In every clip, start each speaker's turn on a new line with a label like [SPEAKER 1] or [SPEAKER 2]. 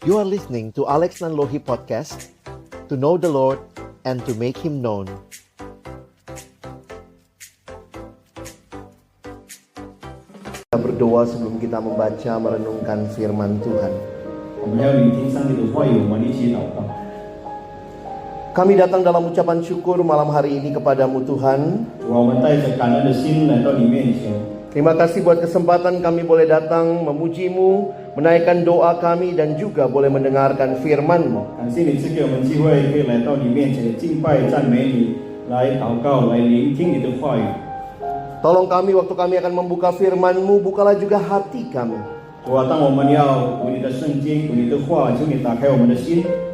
[SPEAKER 1] You are listening to Alex Nanlohi Podcast, to know the Lord and to make Him known. Kita berdoa sebelum kita membaca merenungkan firman Tuhan. Kami datang dalam ucapan syukur malam hari ini kepadamu Tuhan. Terima kasih buat kesempatan kami boleh datang memuji-Mu, menaikkan doa kami dan juga boleh mendengarkan firman-Mu. Tolong kami waktu kami akan membuka firman-Mu, bukalah juga hati kami.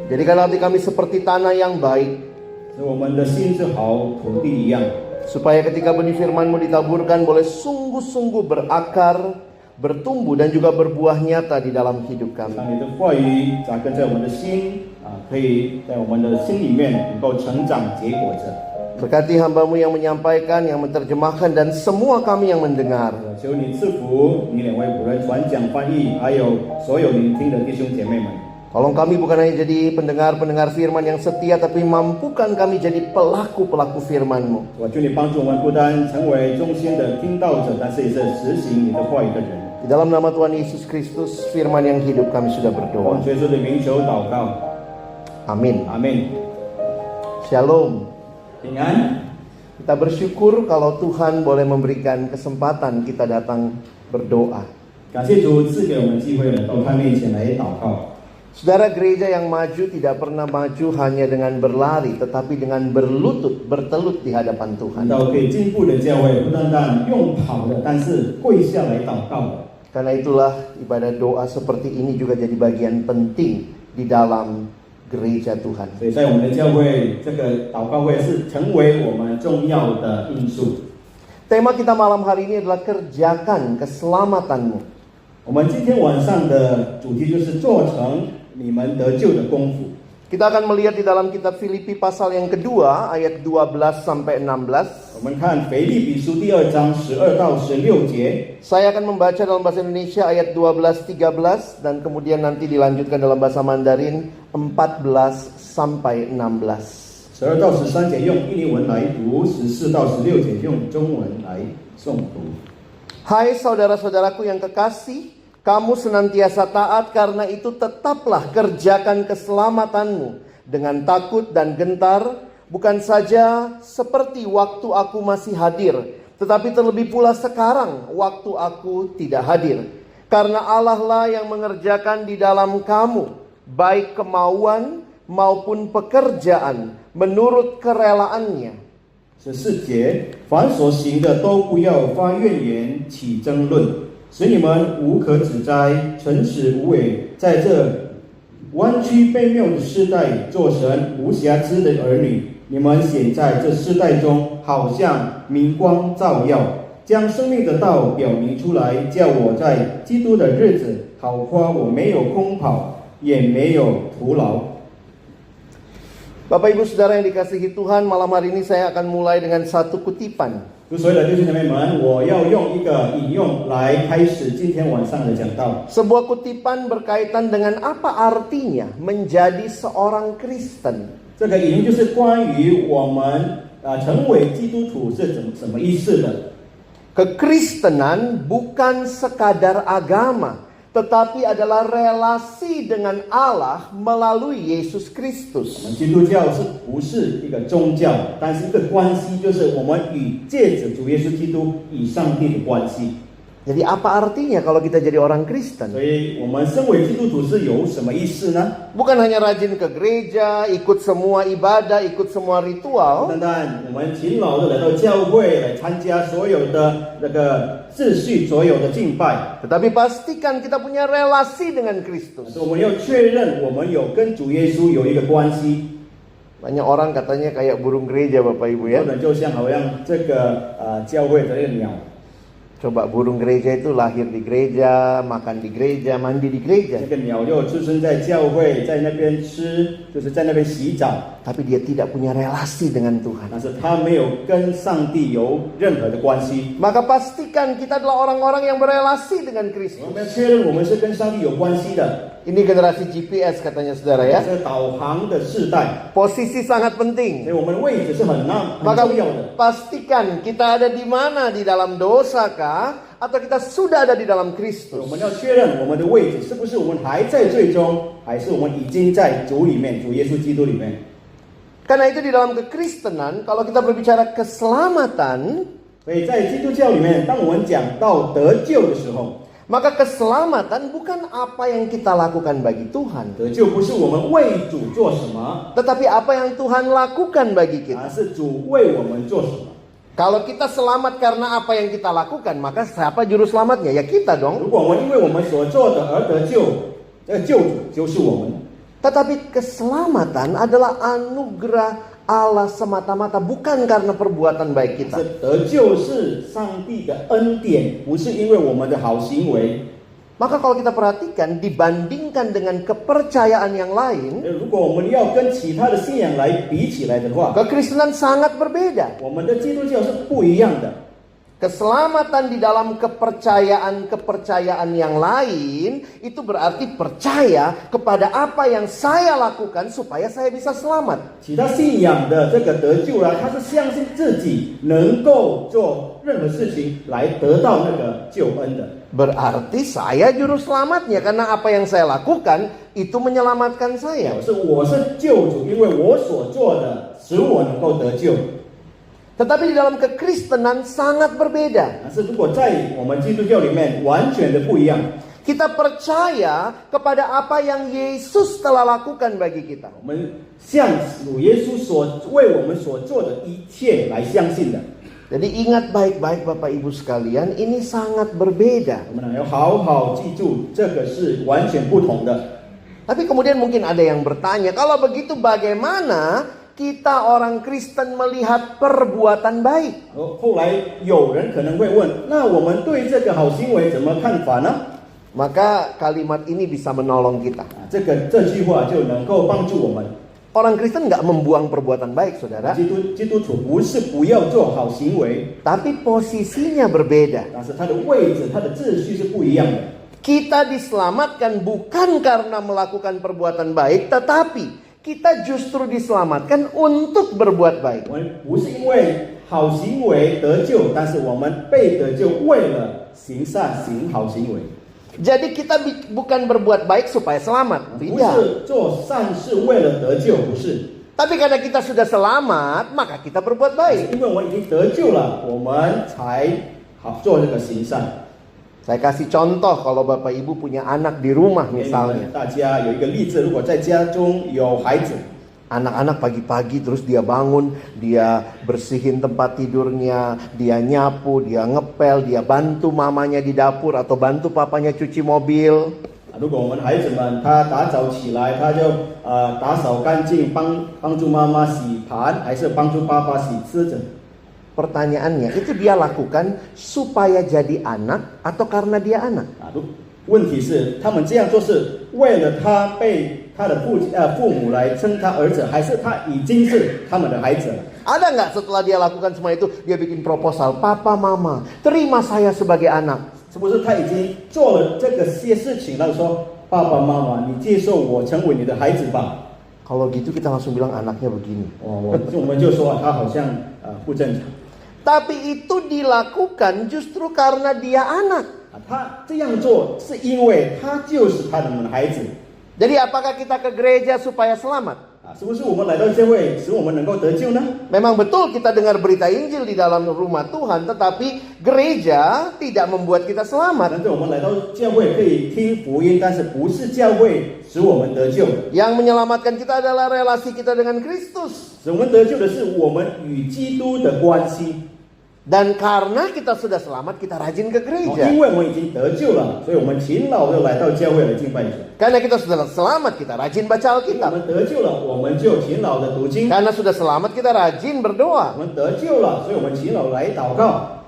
[SPEAKER 1] Jadikan hati kami seperti tanah yang baik, supaya ketika benih firman-Mu ditaburkan boleh sungguh-sungguh berakar, bertumbuh dan juga berbuah nyata di dalam hidup kami. Berkati hamba-Mu yang menyampaikan, yang menerjemahkan dan semua kami yang mendengar. Tolong kami bukan hanya jadi pendengar-pendengar firman yang setia, tapi mampukan kami jadi pelaku-pelaku firman-Mu. Di dalam nama Tuhan Yesus Kristus, firman yang hidup kami sudah berdoa. Amin. Shalom. Kita bersyukur kalau Tuhan boleh memberikan kesempatan kita datang berdoa. Saudara, gereja yang maju tidak pernah maju hanya dengan berlari, tetapi dengan berlutut, bertelut di hadapan Tuhan. Karena itulah ibadah doa seperti ini juga jadi bagian penting di dalam gereja Tuhan. Tema kita malam hari ini adalah kerjakan keselamatan-Mu. Kita akan melihat di dalam kitab Filipi pasal yang kedua ayat 12 sampai 16. Saya akan membaca dalam bahasa Indonesia ayat 12-13 dan kemudian nanti dilanjutkan dalam bahasa Mandarin 14 sampai 16.
[SPEAKER 2] 12到13节用印尼文来读，14到16节用中文来诵读。
[SPEAKER 1] Hai saudara-saudaraku yang kekasih, kamu senantiasa taat, karena itu tetaplah kerjakan keselamatanmu dengan takut dan gentar, bukan saja seperti waktu aku masih hadir, tetapi terlebih pula sekarang waktu aku tidak hadir. Karena Allah lah yang mengerjakan di dalam kamu, baik kemauan maupun pekerjaan, menurut kerelaannya.
[SPEAKER 2] 14节，凡所行的都不要发怨言，起争论，使你们无可指摘，诚实无伪，在这弯曲悖谬的世代，做神无瑕疵的儿女。你们显在这世代中，好像明光照耀，将生命的道表明出来，叫我在基督的日子，好夸我没有空跑，也没有徒劳。
[SPEAKER 1] Bapak Ibu Saudara yang dikasihi Tuhan, malam hari ini saya akan mulai dengan satu kutipan.
[SPEAKER 2] 所有的弟兄姐妹们，我要用一个引用来开始今天晚上的讲道。
[SPEAKER 1] Sebuah kutipan berkaitan dengan apa artinya menjadi seorang Kristen.
[SPEAKER 2] 这个引用就是关于我们成为基督徒是什么意思的。
[SPEAKER 1] Kekristenan bukan sekadar agama, tetapi adalah relasi dengan Allah melalui Yesus Kristus.
[SPEAKER 2] 我们基督教不是一个宗教，但是一个关系就是我们借着主耶稣基督与上帝的关系。
[SPEAKER 1] Jadi apa artinya kalau kita jadi orang Kristen?
[SPEAKER 2] 所以我们身为基督徒是有什么意思呢？
[SPEAKER 1] Bukan hanya rajin ke gereja, ikut semua ibadah, ikut semua ritual.
[SPEAKER 2] 单单我们勤劳的来到教会来参加所有的那个秩序，所有的敬拜。
[SPEAKER 1] Tetapi pastikan kita punya relasi dengan Kristus.
[SPEAKER 2] 我们要确认我们有跟主耶稣有一个关系。
[SPEAKER 1] Banyak orang katanya kayak burung gereja, Bapak Ibu ya.
[SPEAKER 2] 就像好像这个教会的那个鸟。
[SPEAKER 1] Coba burung gereja itu lahir di gereja, makan di gereja, mandi di gereja.
[SPEAKER 2] 这个鸟就出生在教会，在那边吃，就是在那边洗澡。
[SPEAKER 1] tapi dia tidak punya relasi dengan Tuhan.
[SPEAKER 2] 但是他没有跟上帝有任何的关系。
[SPEAKER 1] Maka pastikan kita adalah orang-orang yang berelasi dengan
[SPEAKER 2] 我
[SPEAKER 1] Kristus.
[SPEAKER 2] 们要确认我们是跟上帝有关系的。
[SPEAKER 1] Ini generasi GPS katanya saudara ya.
[SPEAKER 2] 这导航的世代，
[SPEAKER 1] Posisi sangat
[SPEAKER 2] 所
[SPEAKER 1] penting.
[SPEAKER 2] 以我们的位置是很
[SPEAKER 1] Maka
[SPEAKER 2] 重要的。
[SPEAKER 1] pastikan kita ada di mana, di dalam dosa kah, atau kita sudah ada di dalam
[SPEAKER 2] 我
[SPEAKER 1] Kristus.
[SPEAKER 2] 们要确认我们的位置是不是我们还在最终，还是我们已经在主里面，主耶稣基督里面。
[SPEAKER 1] Karena itu di dalam kekristenan, kalau kita berbicara keselamatan,
[SPEAKER 2] 所以在基督教里面，当我们讲到得救的时候，
[SPEAKER 1] maka keselamatan bukan apa yang kita lakukan bagi Tuhan,
[SPEAKER 2] 得救不是我们为主做什么，
[SPEAKER 1] tetapi apa yang Tuhan lakukan bagi kita.
[SPEAKER 2] 而是主为我们做什么。
[SPEAKER 1] Kalau kita selamat karena apa yang kita lakukan, maka siapa juru selamatnya? Ya kita
[SPEAKER 2] 如
[SPEAKER 1] dong.
[SPEAKER 2] 果我们因为我们所做的而得救，这个救主就是我们。
[SPEAKER 1] Tetapi keselamatan adalah anugerah Allah semata-mata, bukan karena perbuatan baik
[SPEAKER 2] 这
[SPEAKER 1] kita.
[SPEAKER 2] 得救是上帝的恩典，不是因为我们的好行为。
[SPEAKER 1] Maka kalau kita perhatikan, dibandingkan dengan kepercayaan yang lain,
[SPEAKER 2] 如果我们要跟其他的信仰来比起来的话，
[SPEAKER 1] kekristenan sangat berbeda.
[SPEAKER 2] 我们的基督教是不一样的。
[SPEAKER 1] Keselamatan di dalam kepercayaan yang lain itu berarti percaya kepada apa yang saya lakukan supaya saya bisa selamat.
[SPEAKER 2] 其他信仰的这个得救他是相信自己能够做任何事情来得到那个救恩的。
[SPEAKER 1] Berarti saya juru selamatnya karena apa yang saya lakukan itu menyelamatkan saya.
[SPEAKER 2] 我是救主，因为我所做的使我能够得救。
[SPEAKER 1] Tetapi di dalam kekristenan sangat berbeda.
[SPEAKER 2] 但是如果在我们基督教里面完全的不一样，
[SPEAKER 1] Kita percaya kepada apa yang Yesus telah lakukan bagi kita.
[SPEAKER 2] 我们向主耶稣所为我们所做的一切来相信的。
[SPEAKER 1] Jadi ingat baik-baik Bapak Ibu sekalian, ini sangat berbeda.
[SPEAKER 2] 我们要好好记住，这个是完全不同的。
[SPEAKER 1] Tapi kemudian mungkin ada yang bertanya, kalau begitu bagaimana kita orang Kristen melihat perbuatan baik?
[SPEAKER 2] 后来有人可能会问，那我们对这个好行为怎么看法呢？
[SPEAKER 1] Maka kalimat ini bisa menolong kita.
[SPEAKER 2] 这句话就能够帮助我们。
[SPEAKER 1] Orang Kristen nggak membuang perbuatan baik, saudara.
[SPEAKER 2] 基督徒不是不要做好行为，
[SPEAKER 1] Tapi posisinya berbeda.
[SPEAKER 2] 但是他的位置、他的秩序是不一样的。
[SPEAKER 1] Kita diselamatkan bukan karena melakukan perbuatan baik, tetapi kita justru diselamatkan untuk berbuat baik.
[SPEAKER 2] 我们不是因为好行为得救，但是我们被得救为了行善、行好行为。
[SPEAKER 1] Jadi kita bukan berbuat baik supaya selamat,
[SPEAKER 2] 不
[SPEAKER 1] tidak.
[SPEAKER 2] 是做善事为了得救，不是。
[SPEAKER 1] Tapi karena kita sudah selamat, maka kita berbuat baik.
[SPEAKER 2] 因为我们已经得救了，我们才好做这个行善。
[SPEAKER 1] Saya kasih contoh kalau Bapak Ibu punya anak di rumah
[SPEAKER 2] 给你们
[SPEAKER 1] misalnya.
[SPEAKER 2] 大家有一个例子，如果在家中有孩子，
[SPEAKER 1] Anak-anak pagi-pagi terus dia bangun, dia bersihin tempat tidurnya, dia nyapu, dia ngepel, dia bantu mamanya di dapur atau bantu papanya cuci mobil.
[SPEAKER 2] 如果我们孩子们他打早起来，他就打扫干净，帮助妈妈洗盘，还是帮助爸爸洗车子？
[SPEAKER 1] Pertanyaannya, itu dia lakukan supaya jadi anak atau karena dia anak?
[SPEAKER 2] 问题是他们这样做是为了他被他的父母来称他儿子，还是他已经是他们的孩子了？
[SPEAKER 1] Ada nggak setelah dia lakukan semua itu, dia bikin proposal, Papa Mama, terima saya sebagai anak.
[SPEAKER 2] 是不是他已经做了这个些事情了？说爸爸妈妈，你接受我成为你的孩子吧？
[SPEAKER 1] Kalau gitu kita langsung bilang anaknya begini.
[SPEAKER 2] 我们就说他好像不正常。
[SPEAKER 1] Tapi itu dilakukan justru karena dia anak.
[SPEAKER 2] 他这样做是因为他就是他们的孩子。
[SPEAKER 1] Jadi apakah kita ke gereja supaya selamat?
[SPEAKER 2] 是不是我们来到教会使我们能够得救呢？
[SPEAKER 1] Memang betul kita dengar berita Injil di dalam rumah Tuhan, tetapi gereja tidak membuat kita selamat.
[SPEAKER 2] 但是我们来到教会可以听福音，但是不是教会使我们得救。
[SPEAKER 1] Yang menyelamatkan kita adalah relasi kita dengan Kristus.
[SPEAKER 2] 使我们得救的是我们与基督的关系。
[SPEAKER 1] Dan karena kita sudah selamat, kita rajin ke gereja.
[SPEAKER 2] 因为我们已经得救了，所以我们勤劳的来到教会来敬拜主。
[SPEAKER 1] Karena kita sudah selamat, kita rajin baca
[SPEAKER 2] 我
[SPEAKER 1] Alkitab.
[SPEAKER 2] 们得救了，我们就勤劳的读经。
[SPEAKER 1] Karena sudah selamat, kita rajin berdoa.
[SPEAKER 2] 我们得救了，所以我们勤劳来祷告。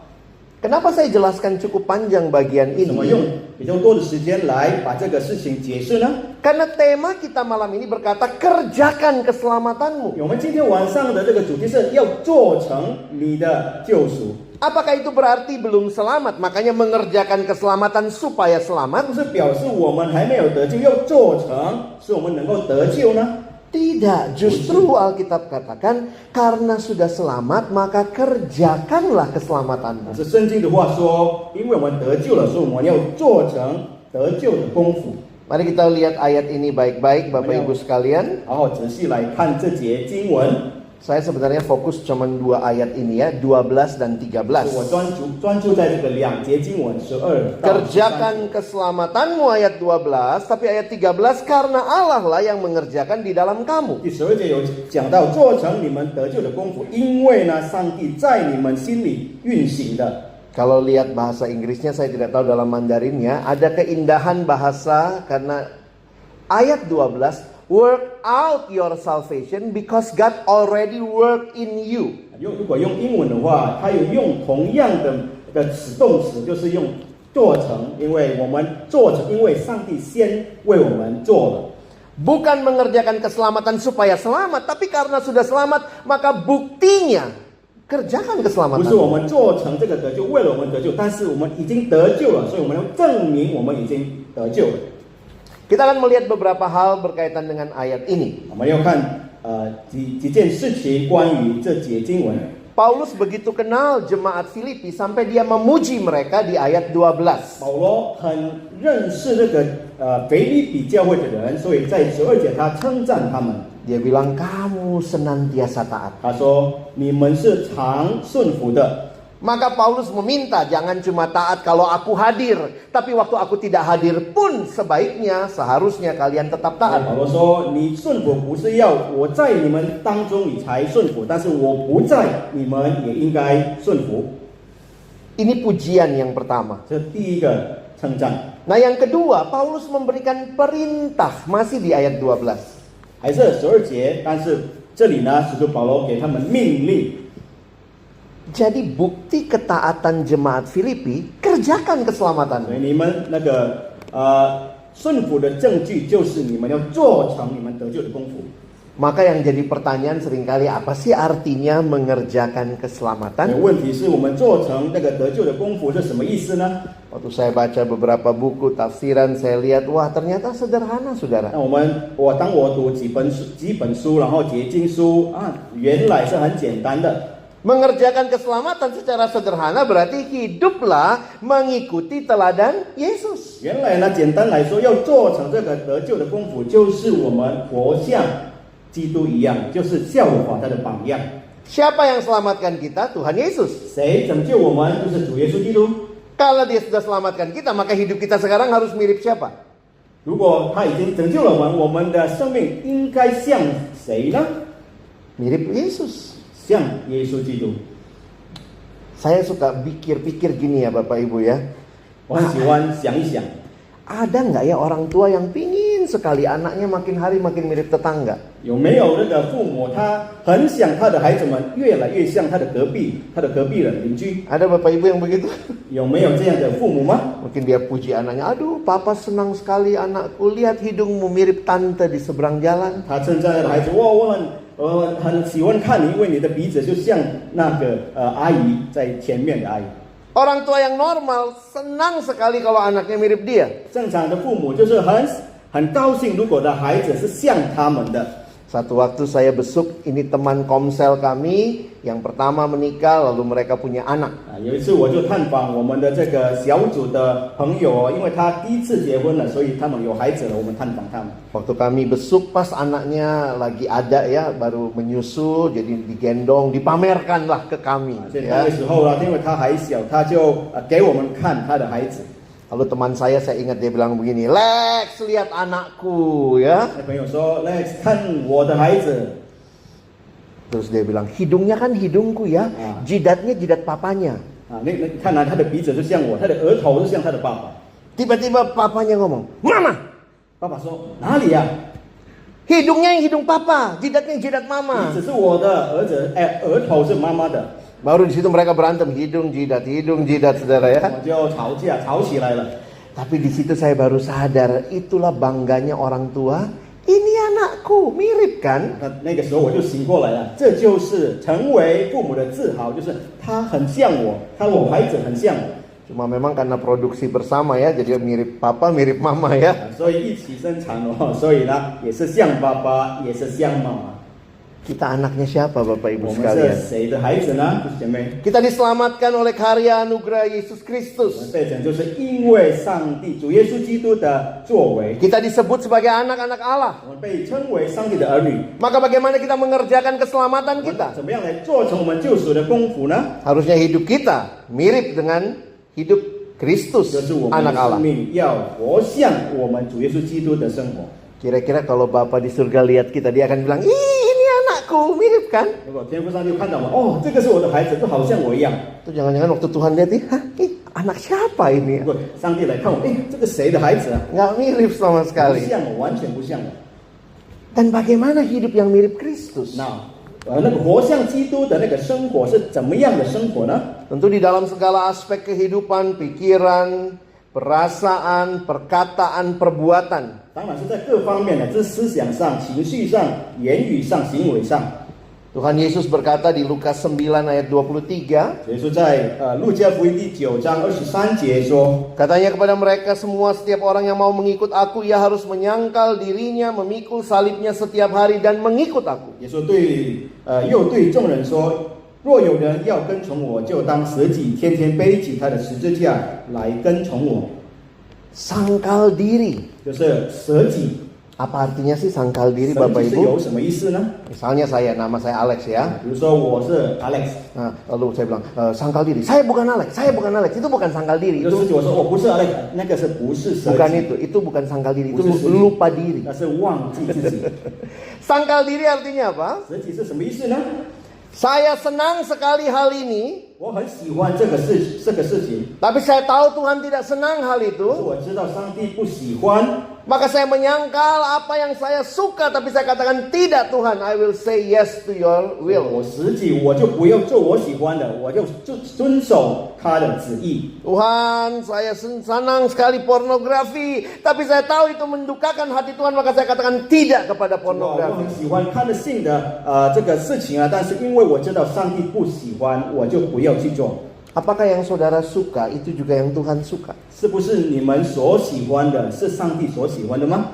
[SPEAKER 1] Kenapa saya jelaskan cukup panjang bagian
[SPEAKER 2] 怎么
[SPEAKER 1] ini?
[SPEAKER 2] 用比较多的时间来把这个事情解释呢？
[SPEAKER 1] Karena tema kita malam ini berkata kerjakan keselamatanmu.
[SPEAKER 2] 我们今天晚上的这个主题是要做成你的救赎，
[SPEAKER 1] Apakah itu berarti belum selamat? Makanya mengerjakan keselamatan supaya
[SPEAKER 2] 是
[SPEAKER 1] selamat?
[SPEAKER 2] 不是表示我们还没有得救，要做成使我们能够得救呢？
[SPEAKER 1] Tidak, justru Alkitab katakan karena sudah selamat maka kerjakanlah keselamatanmu.
[SPEAKER 2] 是圣经的话说，因为我们得救了，所以我们要做成得救的功夫。
[SPEAKER 1] Mari kita lihat ayat ini baik-baik Bapak Ibu sekalian.
[SPEAKER 2] 好好仔细来看这节经文。
[SPEAKER 1] Saya sebenarnya fokus cuma 2 ayat ini ya, 12 dan 13.
[SPEAKER 2] 我专注在这个2节经文12到13
[SPEAKER 1] Kerjakan keselamatanmu ayat 12, tapi ayat 13 karena Allah lah yang mengerjakan di dalam kamu.
[SPEAKER 2] 第12节有讲到做成你们得救的功夫，因为呢，上帝在你们心里运行的。
[SPEAKER 1] Kalau lihat bahasa Inggrisnya saya tidak tahu dalam Mandarinnya, ada keindahan bahasa karena ayat 12 work out your salvation because God already worked in you.
[SPEAKER 2] 如果用英文的话，它有用同样的词动词，就是用做成，因为我们做成，因为上帝先为我们做了。
[SPEAKER 1] Bukan mengerjakan keselamatan supaya selamat, tapi karena sudah selamat, maka buktinya kerjakan
[SPEAKER 2] 不是
[SPEAKER 1] keselamatan.
[SPEAKER 2] 我们做成这个得救，为了我们得救，但是我们已经得救了，所以我们要证明我们已经得救了。
[SPEAKER 1] Kita akan melihat beberapa hal berkaitan dengan ayat ini.
[SPEAKER 2] 我们要看几件事情关于这节经文。
[SPEAKER 1] Paulus begitu kenal jemaat Filipi sampai dia memuji mereka di ayat 12.
[SPEAKER 2] 保罗很认识那个腓立比教会的人，所以在12节他称赞他们。
[SPEAKER 1] Dia bilang kamu senantiasa taat.
[SPEAKER 2] 他说：“你们是常顺服的。”
[SPEAKER 1] Maka Paulus meminta jangan cuma taat kalau aku hadir, tapi waktu aku tidak hadir pun sebaiknya seharusnya kalian tetap
[SPEAKER 2] 保
[SPEAKER 1] taat.
[SPEAKER 2] 罗说：“你顺服不是要我在你们当中你才顺服，但是我不在，你们也应该顺服。”
[SPEAKER 1] Ini pujian yang pertama.
[SPEAKER 2] 这第一个称赞。
[SPEAKER 1] Nah yang kedua, Paulus memberikan perintah masih di ayat 12.
[SPEAKER 2] 还是12节，但是这里呢，使徒保罗给他们命令。
[SPEAKER 1] Jadi bukti ketaatan jemaat Filipi, kerjakan
[SPEAKER 2] 所
[SPEAKER 1] keselamatanmu.
[SPEAKER 2] 以你们那个顺服的证据就是你们要做成你们得救的功夫。
[SPEAKER 1] Maka yang jadi pertanyaan seringkali apa sih artinya mengerjakan keselamatan?
[SPEAKER 2] 问题是我们做成那个得救的功夫是什么意思呢？
[SPEAKER 1] Waktu saya baca beberapa buku tafsiran, saya lihat wah ternyata sederhana saudara.
[SPEAKER 2] 那当我读几本书，然后结经书啊，原来是很简单的。
[SPEAKER 1] Mengerjakan keselamatan secara sederhana berarti hiduplah mengikuti teladan Yesus.
[SPEAKER 2] 原来呢，简单来说，要做成这个得救的功夫，就是我们活像基督一样，就是效法他的榜样。
[SPEAKER 1] Siapa yang selamatkan kita? Tuhan Yesus.
[SPEAKER 2] 谁拯救我们？就是主耶稣基督。
[SPEAKER 1] Kalau dia sudah selamatkan kita, maka hidup kita sekarang harus mirip siapa?
[SPEAKER 2] 如果他已经拯救了我们的生命应该像谁呢？
[SPEAKER 1] Mirip Yesus.
[SPEAKER 2] 像耶稣基督。
[SPEAKER 1] Saya suka pikir-pikir gini ya Bapak Ibu ya.
[SPEAKER 2] 我很喜欢想一想，
[SPEAKER 1] Ada nggak ya orang tua yang pingin sekali anaknya makin hari makin mirip tetangga?
[SPEAKER 2] 有没有那个父母他很想他的孩子们越来越像他的隔壁人邻居？
[SPEAKER 1] Ada Bapak Ibu yang begitu?
[SPEAKER 2] 有没有这样的父母吗？
[SPEAKER 1] Mungkin dia puji anaknya, aduh papa senang sekali anakku, lihat hidungmu mirip tante di seberang jalan.
[SPEAKER 2] 他称赞他的孩子，哇，我很喜欢看你，因为你的鼻子就像那个阿姨在前面的阿姨。
[SPEAKER 1] Orang tua yang normal senang sekali kalau anaknya mirip dia.
[SPEAKER 2] 正常的父母就是很高兴，如果的孩子是像他们的。
[SPEAKER 1] Satu waktu saya besuk, ini teman komsel kami yang pertama menikah, lalu mereka punya anak.
[SPEAKER 2] 有一次我就探访我们的这个小组的朋友，因为他第一次结婚了，所以他们有孩子了，我们探访他们。
[SPEAKER 1] Waktu kami besuk pas anaknya lagi ada ya, baru menyusu, jadi digendong, dipamerkanlah ke kami.
[SPEAKER 2] 那
[SPEAKER 1] Ya.
[SPEAKER 2] 个时候呢，因为他还小，他就给我们看他的孩子。
[SPEAKER 1] Lalu teman saya ingat dia bilang begini, Lex lihat anakku ya.
[SPEAKER 2] 那朋友说 ：“Lex， 看我的孩子。”
[SPEAKER 1] Terus dia bilang, hidungnya kan hidungku ya, jidatnya jidat papanya.
[SPEAKER 2] 啊，那看来他的鼻子就像我，他的额头就像他的爸爸。
[SPEAKER 1] Tiba-tiba papanya ngomong, Mama!
[SPEAKER 2] 爸爸说：“哪里呀、
[SPEAKER 1] Hidungnya yang hidung papa, jidatnya yang jidat
[SPEAKER 2] 鼻
[SPEAKER 1] mama.
[SPEAKER 2] 子是我的，额头是妈妈的。
[SPEAKER 1] Baru di situ mereka berantem, hidung jidat, saudara ya.
[SPEAKER 2] 我们就吵架，吵起来了。
[SPEAKER 1] Tapi di situ saya baru sadar, itulah bangganya orang tua. Ini anakku, mirip kan?
[SPEAKER 2] 那个时候我就醒过来了，这就是成为父母的自豪，就是他很像我，我孩子很像我。
[SPEAKER 1] Cuma memang karena produksi bersama ya, jadi mirip papa, mirip mama ya.
[SPEAKER 2] 所以一起生产哦，所以呢也是像爸爸，也是像妈妈。
[SPEAKER 1] Kita anaknya siapa Bapak Ibu
[SPEAKER 2] 我们
[SPEAKER 1] sekalian?
[SPEAKER 2] 是谁的孩子呢？弟兄姐妹，
[SPEAKER 1] Kita diselamatkan oleh karya anugerah Yesus
[SPEAKER 2] 我们
[SPEAKER 1] Kristus.
[SPEAKER 2] 被拯救是因为上帝主耶稣基督的作为，
[SPEAKER 1] Kita disebut sebagai anak-anak Allah.
[SPEAKER 2] 我们被称为上帝的儿女。
[SPEAKER 1] Maka bagaimana kita mengerjakan keselamatan
[SPEAKER 2] 我们
[SPEAKER 1] kita?
[SPEAKER 2] 怎么样来做成我们救赎的功夫呢？
[SPEAKER 1] Harusnya hidup kita mirip dengan hidup Kristus,
[SPEAKER 2] 就是我们
[SPEAKER 1] anak
[SPEAKER 2] 的
[SPEAKER 1] Allah.
[SPEAKER 2] 生命要活像我们主耶稣基督的生活。
[SPEAKER 1] Kira-kira kalau Bapak di surga lihat kita, dia akan bilang, ih ini anakku, mirip kan?
[SPEAKER 2] 如果天父上帝看到我们，哦，这个是我的孩子，就好像我一样。
[SPEAKER 1] Tuh jangan-jangan waktu Tuhan lihat, hah, ih anak siapa ini?
[SPEAKER 2] 如果上帝来看我，哎，这个谁的孩子啊？
[SPEAKER 1] Nggak mirip sama
[SPEAKER 2] 不
[SPEAKER 1] sekali.
[SPEAKER 2] 像我，完全不像我。
[SPEAKER 1] Dan bagaimana hidup yang mirip Kristus?
[SPEAKER 2] 那那个活像基督的那个生活是怎么样的生活呢？
[SPEAKER 1] Tentu di dalam segala aspek kehidupan, pikiran, perasaan, perkataan, perbuatan.
[SPEAKER 2] 当然是在各方面的，这是思想上、情绪上、言语上、行为上。
[SPEAKER 1] Tuhan Yesus berkata di Lukas 9 ayat 23,
[SPEAKER 2] 所以说在路加福音第9章23节说，
[SPEAKER 1] katanya kepada mereka semua, setiap orang yang mau mengikut aku, ia harus menyangkal dirinya, memikul salibnya setiap hari dan mengikut aku.
[SPEAKER 2] 也说又对众人说，若有人要跟从我，就当舍己，天天背起他的十字架来跟从我。
[SPEAKER 1] Sangkal diri.
[SPEAKER 2] 就是舍己。
[SPEAKER 1] Apa artinya sih sangkal diri
[SPEAKER 2] 舍
[SPEAKER 1] Bapak
[SPEAKER 2] 己是
[SPEAKER 1] Ibu?
[SPEAKER 2] 有什么意思呢？
[SPEAKER 1] Misalnya nama saya Alex ya.
[SPEAKER 2] 比如说我是 Alex，
[SPEAKER 1] Nah, lalu saya bilang, sangkal diri. Saya bukan Alex. Itu bukan sangkal diri.
[SPEAKER 2] 就
[SPEAKER 1] Itu
[SPEAKER 2] 是我说我不是 Alex，那个是不是舍
[SPEAKER 1] bukan
[SPEAKER 2] 己？
[SPEAKER 1] itu bukan sangkal diri. Itu
[SPEAKER 2] 不是舍己
[SPEAKER 1] lupa diri.
[SPEAKER 2] 那是忘记自己。
[SPEAKER 1] Sangkal diri artinya apa?
[SPEAKER 2] 舍己是什么意思呢？
[SPEAKER 1] Saya senang sekali hal ini,
[SPEAKER 2] 我很喜欢这个事情，
[SPEAKER 1] tapi saya tahu Tuhan tidak senang hal
[SPEAKER 2] 可是
[SPEAKER 1] itu.
[SPEAKER 2] 我知道上帝不喜欢，
[SPEAKER 1] Maka saya menyangkal apa yang saya suka, tapi saya katakan tidak Tuhan. I will say yes to your
[SPEAKER 2] 我
[SPEAKER 1] will.
[SPEAKER 2] 舍己，我就不要做我喜欢的，我就遵守他的旨意。
[SPEAKER 1] Tuhan, saya senang sekali pornografi, tapi saya tahu itu mendukakan hati Tuhan, maka saya katakan tidak kepada
[SPEAKER 2] 我
[SPEAKER 1] pornografi.
[SPEAKER 2] 很喜欢看的性的这个事情啊，但是因为我知道上帝不喜欢，我就不要去做。
[SPEAKER 1] Apakah yang saudara suka itu juga yang Tuhan suka?
[SPEAKER 2] 是不是你们所喜欢的，是上帝所喜欢的吗？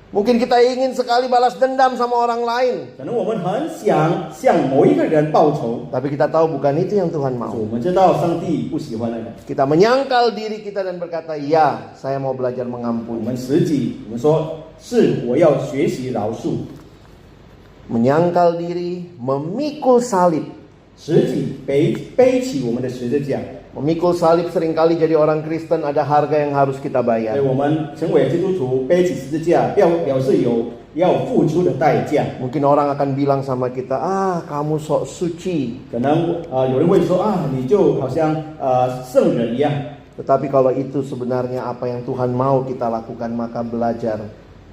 [SPEAKER 1] Mungkin kita ingin sekali balas dendam sama orang lain,
[SPEAKER 2] 可能我们很想向某一个人报仇，
[SPEAKER 1] tapi kita tahu bukan itu yang Tuhan
[SPEAKER 2] 我
[SPEAKER 1] mau.
[SPEAKER 2] 们知道上帝不喜欢那个。
[SPEAKER 1] Kita menyangkal diri kita dan berkata, ya, saya mau belajar
[SPEAKER 2] 我
[SPEAKER 1] mengampuni.
[SPEAKER 2] 们舍己，我们说是我要学习饶恕，
[SPEAKER 1] Menyangkal diri, memikul salib.
[SPEAKER 2] 舍己背起我们的十字架。
[SPEAKER 1] Memikul salib seringkali jadi orang Kristen ada harga yang harus kita
[SPEAKER 2] 所以
[SPEAKER 1] bayar.
[SPEAKER 2] 我们成为基督徒，背起十字架，表示要付出的代价。
[SPEAKER 1] Mungkin orang akan bilang sama kita, kamu sok suci.
[SPEAKER 2] 可能有人会说啊，你就好像圣人一样。
[SPEAKER 1] Tetapi kalau itu sebenarnya apa yang Tuhan mau kita lakukan, maka belajar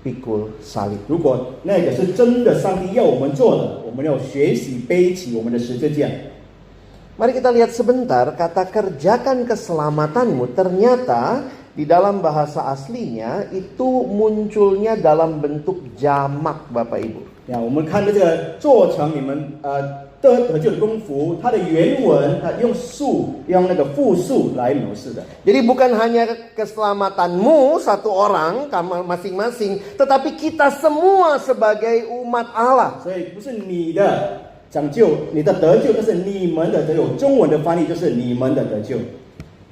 [SPEAKER 1] pikul salib.
[SPEAKER 2] 如果那个是真的上帝要我们做的，我们要学习背起我们的十字架。
[SPEAKER 1] Mari kita lihat sebentar kata kerjakan keselamatanmu. Ternyata di dalam bahasa aslinya itu munculnya dalam bentuk jamak Bapak Ibu.
[SPEAKER 2] 呀，我们看这个做成你们得救的功夫，它的原文它用那个复数来描述的。
[SPEAKER 1] Jadi bukan hanya keselamatanmu satu orang masing-masing, tetapi kita semua sebagai umat Allah.
[SPEAKER 2] 所以不是你的拯救，你的得救，但是你们的得救。中文的翻译就是你们的得救。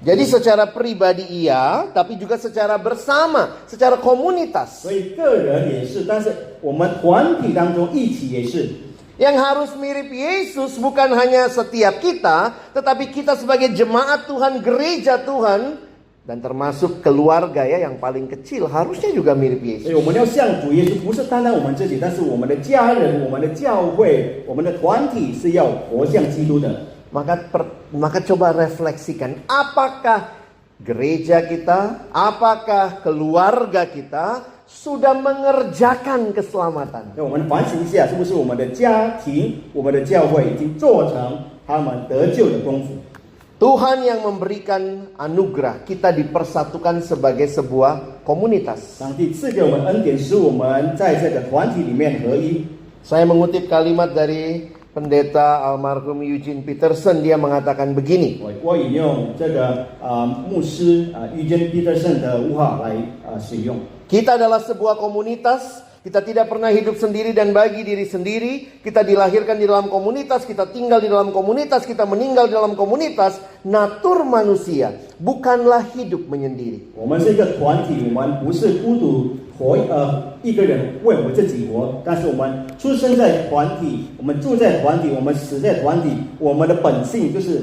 [SPEAKER 1] Jadi secara pribadi iya, tapi juga secara bersama, secara komunitas.
[SPEAKER 2] 所以个人也是，但是我们团体当中一起也是。
[SPEAKER 1] Yang harus mirip Yesus bukan hanya setiap kita, tetapi kita sebagai jemaat Tuhan, gereja Tuhan, dan termasuk keluarga ya yang paling kecil harusnya juga mirip
[SPEAKER 2] 所
[SPEAKER 1] Yesus.
[SPEAKER 2] 以我们要像主耶稣，不是单单我们自己，但是我们的家人、我们的教会、我们的团体是要活像基督的。
[SPEAKER 1] Maka coba refleksikan, apakah gereja kita, apakah keluarga kita sudah mengerjakan keselamatan.
[SPEAKER 2] 那我们反省一下，是不是我们的家庭、我们的教会已经做成他们得救的功夫？
[SPEAKER 1] Tuhan yang memberikan anugerah, kita dipersatukan sebagai sebuah komunitas.
[SPEAKER 2] 上帝赐给我们恩典，使我们在这个团体里面合一。
[SPEAKER 1] Saya mengutip kalimat dari pendeta almarhum Eugene Peterson, dia mengatakan begini.
[SPEAKER 2] 我引用这个牧师Eugene Peterson 的物话来使用。
[SPEAKER 1] Kita adalah sebuah komunitas. Kita tidak pernah hidup sendiri dan bagi diri sendiri. Kita dilahirkan di dalam komunitas, kita tinggal di dalam komunitas, kita meninggal di dalam komunitas. Natur manusia bukanlah hidup menyendiri.
[SPEAKER 2] 我们是一个团体，我们不是孤独活一个人为我们自己活，但是我们出生在团体，我们住在团体，我们死在团体，我们的本性就是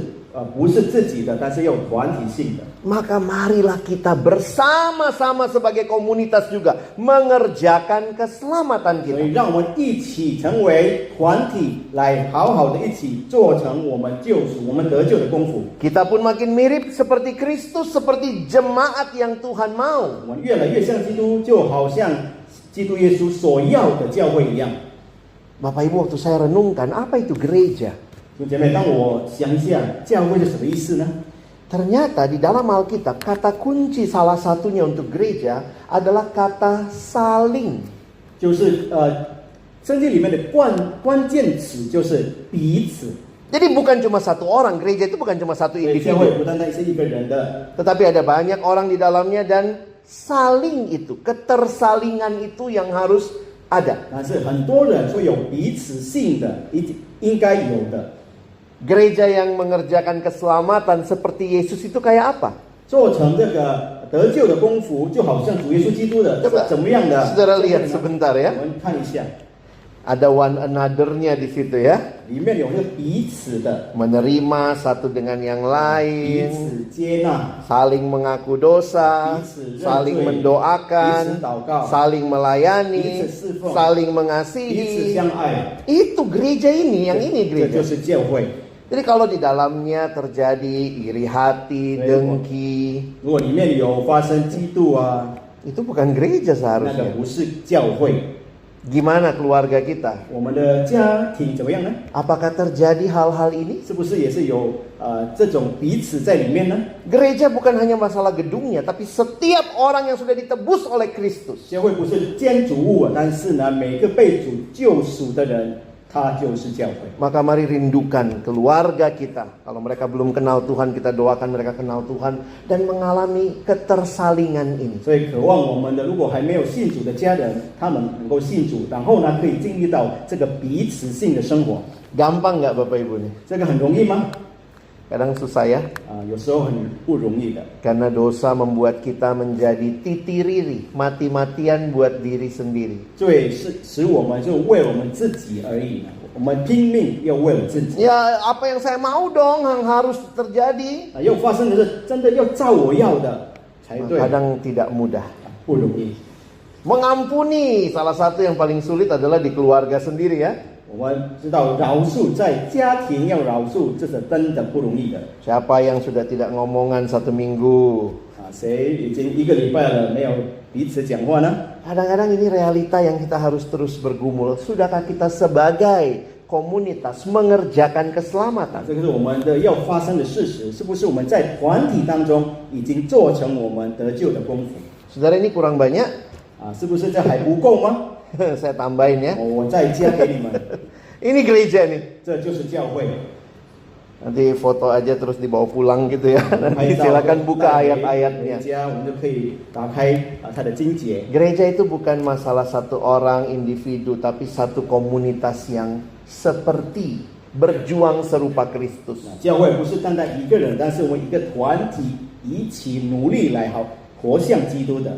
[SPEAKER 2] 不是自己的，但是有团体性的。
[SPEAKER 1] Maka marilah kita bersama-sama sebagai komunitas juga mengerjakan keselamatan
[SPEAKER 2] 所
[SPEAKER 1] kita.
[SPEAKER 2] 以，让我们一起成为团体，来好好的一起做成我们救赎、我们得救的功夫。
[SPEAKER 1] Kita pun makin mirip seperti Kristus, seperti jemaat yang Tuhan mau.
[SPEAKER 2] 我们越来越像基督，就好像基督耶稣所要的教会一样。
[SPEAKER 1] Bapak Ibu, waktu saya renungkan, apa itu gereja?
[SPEAKER 2] 兄弟姐妹，当我想一下教会是什么意思呢？
[SPEAKER 1] Ternyata di dalam Alkitab, kata kunci salah satunya untuk gereja adalah kata saling.
[SPEAKER 2] 就是圣经里面的关键词就是彼此。
[SPEAKER 1] Jadi bukan cuma satu orang, gereja itu bukan cuma satu
[SPEAKER 2] 所以教会
[SPEAKER 1] individu.
[SPEAKER 2] 不单单是一个人的，
[SPEAKER 1] Tetapi ada banyak orang di dalamnya dan saling itu, ketersalingan itu yang harus ada.
[SPEAKER 2] 但是很多人说有彼此性的，应该有的。
[SPEAKER 1] Gereja yang mengerjakan keselamatan seperti Yesus itu kayak apa?
[SPEAKER 2] 做成这个得救的功夫，就好像主耶稣基督的
[SPEAKER 1] Coba
[SPEAKER 2] 怎么样的？
[SPEAKER 1] Saudara lihat sebentar
[SPEAKER 2] 我
[SPEAKER 1] ya.
[SPEAKER 2] 们看一下，
[SPEAKER 1] Ada one another-nya di situ ya.
[SPEAKER 2] 里面有一个彼此的，
[SPEAKER 1] Menerima satu dengan yang
[SPEAKER 2] 彼
[SPEAKER 1] lain,
[SPEAKER 2] 此接纳，
[SPEAKER 1] saling mengaku dosa, saling mendoakan, saling melayani, saling
[SPEAKER 2] 彼此
[SPEAKER 1] mengasihi.
[SPEAKER 2] 相爱，
[SPEAKER 1] Itu gereja ini, yang ini
[SPEAKER 2] 这就
[SPEAKER 1] gereja.
[SPEAKER 2] 是教会。
[SPEAKER 1] Jadi kalau di dalamnya terjadi iri hati, dengki,
[SPEAKER 2] 如果里面有发生嫉妒啊，
[SPEAKER 1] itu bukan gereja
[SPEAKER 2] 那个
[SPEAKER 1] seharusnya.
[SPEAKER 2] 不是教会。
[SPEAKER 1] Gimana keluarga kita?
[SPEAKER 2] 我们的家庭怎么样呢？
[SPEAKER 1] Apakah terjadi hal-hal ini?
[SPEAKER 2] 是不是也是有这种彼此在里面呢？
[SPEAKER 1] Gereja bukan hanya masalah gedungnya, tapi setiap orang yang sudah ditebus oleh Kristus.
[SPEAKER 2] 教会不是建筑物，但是呢，每个被主救赎的人，他就是教会。
[SPEAKER 1] Maka mari rindukan keluarga kita. Kalau mereka belum kenal Tuhan, kita doakan mereka kenal Tuhan dan mengalami ketersalingan ini.
[SPEAKER 2] 所以渴望我们的如果还没有信主的家人，他们能够信主，然后呢，可以经历到这个彼此性的生活。
[SPEAKER 1] Gampang nggak Bapak Ibu nih?
[SPEAKER 2] 这个很容易吗？
[SPEAKER 1] Kadang susah ya.
[SPEAKER 2] 有时候很不容易的。
[SPEAKER 1] Karena dosa membuat kita menjadi titiriri, mati-matian buat diri sendiri.
[SPEAKER 2] 罪是使我们就为我们自己而已，我们拼命要为了自己。
[SPEAKER 1] Ya apa yang saya mau dong yang harus terjadi.
[SPEAKER 2] 要发生的是真的要照我要的才对，
[SPEAKER 1] Kadang tidak mudah.
[SPEAKER 2] 不容易。
[SPEAKER 1] Mengampuni, salah satu yang paling sulit adalah di keluarga sendiri ya.
[SPEAKER 2] 我们知道饶恕在家庭要饶恕，这是真的不容易的。
[SPEAKER 1] Siapa yang sudah tidak ngomongan 1 minggu?
[SPEAKER 2] 谁已经1个礼拜了没有彼此讲话呢？
[SPEAKER 1] Kadang-kadang ini realita yang kita harus terus bergumul. Sudahkah kita sebagai komunitas mengerjakan keselamatan?
[SPEAKER 2] 这个是我们的要发生的事实，是不是我们在团体当中已经做成我们得救的功夫？
[SPEAKER 1] Saudara, ini kurang banyak.
[SPEAKER 2] 是不是这还不够吗？
[SPEAKER 1] Saya tambahin ya.
[SPEAKER 2] 我再加给你们，
[SPEAKER 1] Ini gereja nih.
[SPEAKER 2] 这就是教会。
[SPEAKER 1] Nanti foto aja terus dibawa pulang gitu ya.
[SPEAKER 2] 拍
[SPEAKER 1] Nanti
[SPEAKER 2] 照
[SPEAKER 1] silakan buka
[SPEAKER 2] 带回
[SPEAKER 1] ayat-ayatnya.
[SPEAKER 2] 家，我们就可以打开它的经节。
[SPEAKER 1] Gereja itu bukan masalah satu orang individu, tapi satu komunitas yang seperti berjuang serupa Kristus.
[SPEAKER 2] 教会不是单单一个人，但是我们一个团体一起努力来好活像基督的。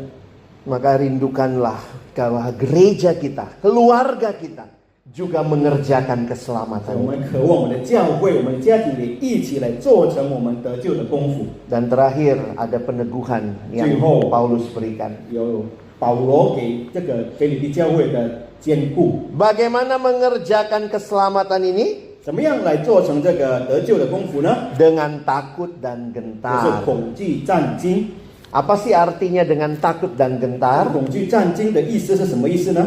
[SPEAKER 1] Maka rindukanlah bahwa gereja kita, keluarga kita juga mengerjakan
[SPEAKER 2] 我
[SPEAKER 1] keselamatan.
[SPEAKER 2] 们渴望我们的教会、我们的家庭里一起来做成我们得救的功夫。
[SPEAKER 1] Dan terakhir ada peneguhan yang
[SPEAKER 2] 最后
[SPEAKER 1] Paulus berikan.
[SPEAKER 2] 有保罗给这个腓立比教会的坚固，
[SPEAKER 1] Bagaimana mengerjakan keselamatan ini?
[SPEAKER 2] 怎么样来做成这个得救的功夫呢？
[SPEAKER 1] Dengan takut dan
[SPEAKER 2] 就是
[SPEAKER 1] gentar.
[SPEAKER 2] 恐惧战惊。
[SPEAKER 1] Apa sih artinya dengan takut dan gentar?
[SPEAKER 2] 恐惧战惊的意思是什么意思呢？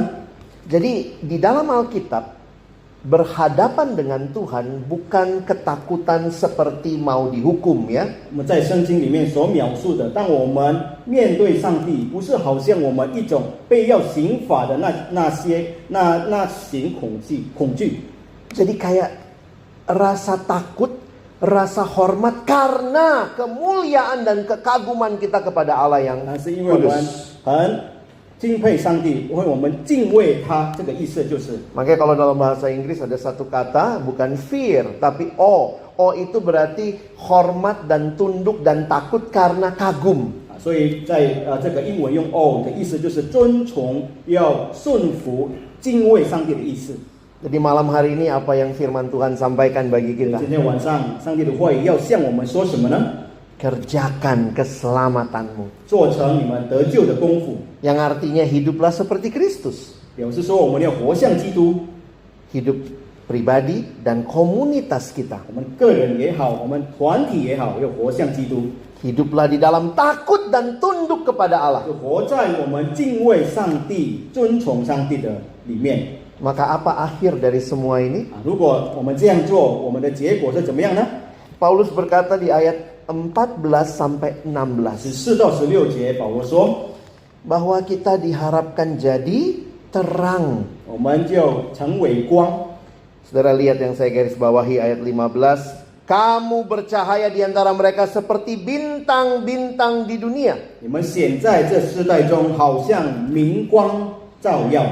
[SPEAKER 1] Jadi di dalam Alkitab, berhadapan dengan Tuhan bukan ketakutan seperti mau dihukum ya.
[SPEAKER 2] 我们在圣经里面所描述的，当我们面对上帝，不是好像我们一种被要刑罚的那型恐惧。
[SPEAKER 1] Jadi kayak rasa takut, rasa hormat karena kemuliaan dan kekaguman kita kepada Allah yang
[SPEAKER 2] 那是因为我们
[SPEAKER 1] kudus.
[SPEAKER 2] 很敬佩上帝，因为我们敬畏他，这个意思就是。
[SPEAKER 1] Makanya kalau dalam bahasa Inggris ada satu kata bukan fear tapi awe. Awe itu berarti hormat dan tunduk dan takut karena kagum.
[SPEAKER 2] 所以在这个英文用 awe 的意思就是尊崇、要顺服、敬畏上帝的意思。
[SPEAKER 1] Jadi malam hari ini apa yang firman Tuhan sampaikan bagi kita?
[SPEAKER 2] 今天晚上上帝的话语要向我们说什么呢？
[SPEAKER 1] Kerjakan keselamatanmu.
[SPEAKER 2] 做成你们得救的功夫，
[SPEAKER 1] Yang artinya hiduplah seperti Kristus.
[SPEAKER 2] 表示说我们要活像基督。
[SPEAKER 1] Hidup pribadi dan komunitas kita.
[SPEAKER 2] 我们个人也好，我们团体也好，要活像基督，
[SPEAKER 1] Hiduplah di dalam takut dan tunduk kepada Allah.
[SPEAKER 2] 就活在我们敬畏上帝、尊崇上帝的里面。
[SPEAKER 1] Maka apa akhir dari semua ini?
[SPEAKER 2] 如果我们这样做，我们的结果是怎么样呢？
[SPEAKER 1] Paulus berkata di ayat 14 sampai 16.
[SPEAKER 2] 14到16节，保罗说，
[SPEAKER 1] Bahwa kita diharapkan jadi terang.
[SPEAKER 2] 我们就成为光。
[SPEAKER 1] Saudara lihat yang saya garis bawahi ayat 15. Kamu bercahaya di antara mereka seperti bintang-bintang di dunia.
[SPEAKER 2] 你们显在这世代中，好像明光照耀。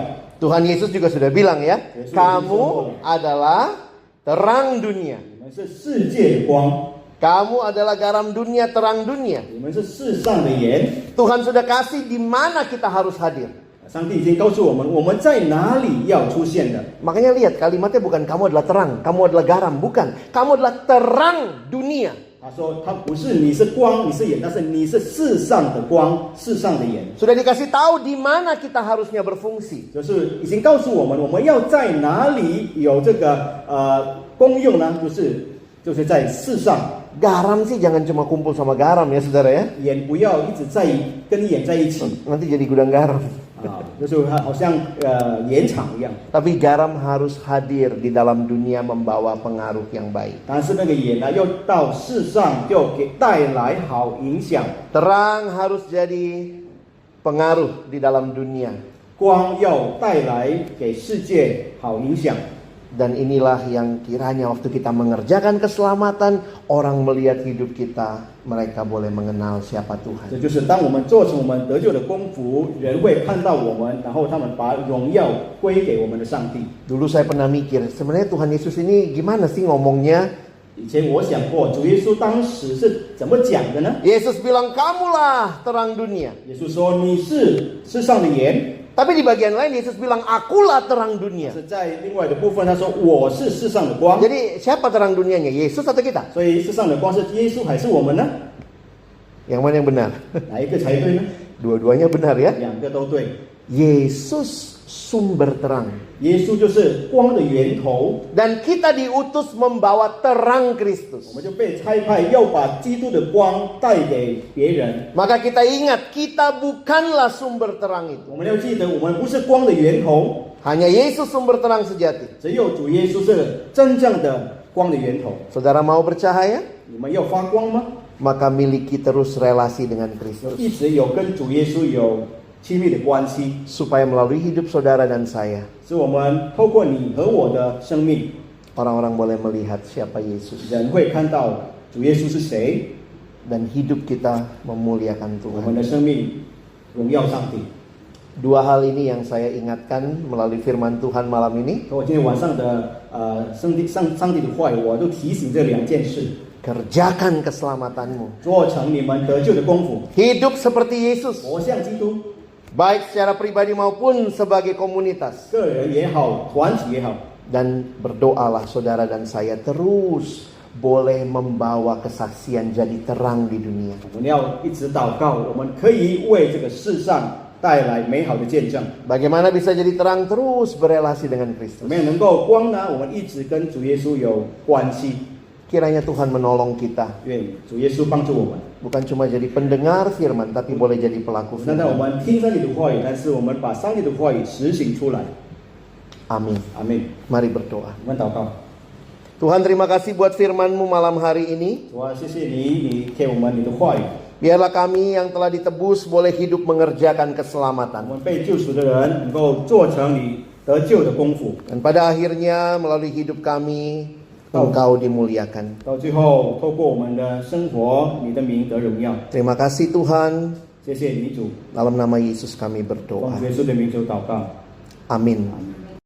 [SPEAKER 1] Tuhan Yesus juga sudah bilang ya,
[SPEAKER 2] Yesus
[SPEAKER 1] kamu adalah terang dunia.
[SPEAKER 2] 你们是世界的光，
[SPEAKER 1] Kamu adalah garam dunia, terang dunia.
[SPEAKER 2] 你们是世上的盐。
[SPEAKER 1] Tuhan sudah kasih di mana kita harus hadir.
[SPEAKER 2] 上帝已经告诉我们，我们在哪里要出现的。
[SPEAKER 1] Makanya lihat kalimatnya bukan kamu adalah terang, kamu adalah garam, bukan. Kamu adalah terang dunia.
[SPEAKER 2] 他说，他不是你是光，你是盐，但是你是世上的光，世上的盐。
[SPEAKER 1] Sudah dikasih tahu di mana kita harusnya berfungsi.
[SPEAKER 2] 就是已经告诉我们，我们要在哪里有这个功用呢？就是在世上。
[SPEAKER 1] Garam sih jangan cuma kumpul sama garam ya saudara ya.
[SPEAKER 2] 盐不要一直跟盐在一起
[SPEAKER 1] Nanti jadi gudang garam.
[SPEAKER 2] 啊，就是好像盐场一样。
[SPEAKER 1] Tapi garam harus hadir di dalam dunia membawa pengaruh yang baik.
[SPEAKER 2] 但是那个盐呢，要到世上就带来好影响。
[SPEAKER 1] Terang harus jadi pengaruh di dalam dunia.
[SPEAKER 2] 光要带来给世界好影响。
[SPEAKER 1] Dan inilah yang kiranya waktu kita mengerjakan keselamatan, orang melihat hidup kita, mereka boleh mengenal siapa
[SPEAKER 2] 这
[SPEAKER 1] Tuhan.
[SPEAKER 2] 就是当我们做成我们得救的功夫，人会看到我们，然后他们把荣耀归给我们的上帝。
[SPEAKER 1] Dulu saya pernah mikir, sebenarnya Tuhan Yesus ini gimana sih ngomongnya?
[SPEAKER 2] 以前我想过，主耶稣当时是怎么讲的呢？
[SPEAKER 1] Yesus bilang, kamulah terang dunia.
[SPEAKER 2] 耶稣说：“你是世上的盐。”
[SPEAKER 1] Tapi di bagian lain Yesus bilang, akulah terang dunia.
[SPEAKER 2] 是在另外的部分，他说：“我是世上的光。”
[SPEAKER 1] Jadi siapa terang dunianya? Yesus atau kita?
[SPEAKER 2] 所以世上的光是耶稣还是我们呢？
[SPEAKER 1] Yang mana yang benar?
[SPEAKER 2] 哪一个才对呢？
[SPEAKER 1] Dua-duanya benar ya.
[SPEAKER 2] 两个都对。
[SPEAKER 1] Yesus sumber terang.
[SPEAKER 2] 耶稣就是光的源头，
[SPEAKER 1] Dan kita diutus membawa terang Kristus.
[SPEAKER 2] 我们就被差派要把基督的光带给别人。
[SPEAKER 1] Maka kita ingat, kita bukanlah sumber terang itu.
[SPEAKER 2] 我们要记得，我们不是光的源头，
[SPEAKER 1] Hanya Yesus sumber terang sejati.
[SPEAKER 2] 只有主耶稣是真正的光的源头。
[SPEAKER 1] Saudara mau bercahaya?
[SPEAKER 2] 你们要发光吗？
[SPEAKER 1] Maka miliki terus relasi dengan
[SPEAKER 2] 就
[SPEAKER 1] Kristus.
[SPEAKER 2] 一直有跟主耶稣有亲密的关系，
[SPEAKER 1] Supaya melalui hidup saudara dan saya,
[SPEAKER 2] 使我们透过你和我的生命，
[SPEAKER 1] orang-orang boleh melihat siapa Yesus.
[SPEAKER 2] 人会看到主耶稣是谁，
[SPEAKER 1] Dan hidup kita memuliakan
[SPEAKER 2] 我们
[SPEAKER 1] Tuhan.
[SPEAKER 2] 的生命荣耀上帝。
[SPEAKER 1] Dua hal ini yang saya ingatkan melalui firman Tuhan malam ini.
[SPEAKER 2] 和我今天晚上的上帝的话语，我都提醒这两件事，
[SPEAKER 1] Kerjakan keselamatanmu.
[SPEAKER 2] 做成你们得救的功夫，
[SPEAKER 1] Hidup seperti Yesus.
[SPEAKER 2] 活像基督，
[SPEAKER 1] Baik secara pribadi maupun sebagai komunitas.
[SPEAKER 2] 个人也好，团体也好。
[SPEAKER 1] Dan berdoalah saudara dan saya terus boleh membawa kesaksian jadi terang di dunia.
[SPEAKER 2] 我们要一直祷告，我们可以为这个世上带来美好的见证。
[SPEAKER 1] Bagaimana bisa jadi terang? Terus berelasi dengan
[SPEAKER 2] 怎
[SPEAKER 1] Kristus.
[SPEAKER 2] 么样能够光呢？我们一直跟主耶稣有关系。
[SPEAKER 1] Kiranya Tuhan menolong kita.
[SPEAKER 2] 愿主耶稣帮助我们。
[SPEAKER 1] Bukan cuma jadi pendengar firman, tapi boleh jadi pelaku
[SPEAKER 2] 单单我
[SPEAKER 1] firman.
[SPEAKER 2] 们听上帝的话语，但是我们把上帝的话语实行出来。
[SPEAKER 1] Amin.
[SPEAKER 2] 阿门。
[SPEAKER 1] Mari berdoa.
[SPEAKER 2] 我们祷告，
[SPEAKER 1] Tuhan, terima kasih buat firman-Mu malam hari ini.
[SPEAKER 2] 主啊，谢谢你，你给我们你的话语。
[SPEAKER 1] Biarlah kami yang telah ditebus boleh hidup mengerjakan
[SPEAKER 2] 我
[SPEAKER 1] keselamatan.
[SPEAKER 2] 们被救赎的人能够做成你得救的功夫，
[SPEAKER 1] Dan pada akhirnya melalui hidup kami, Engkau dimuliakan.
[SPEAKER 2] 到最后透过我们的生活，你的名得荣耀。
[SPEAKER 1] Terima kasih Tuhan.
[SPEAKER 2] 谢谢你主，
[SPEAKER 1] Dalam nama Yesus kami
[SPEAKER 2] 奉
[SPEAKER 1] berdoa.
[SPEAKER 2] 主耶稣的名求祷告。
[SPEAKER 1] Amin.
[SPEAKER 2] 阿门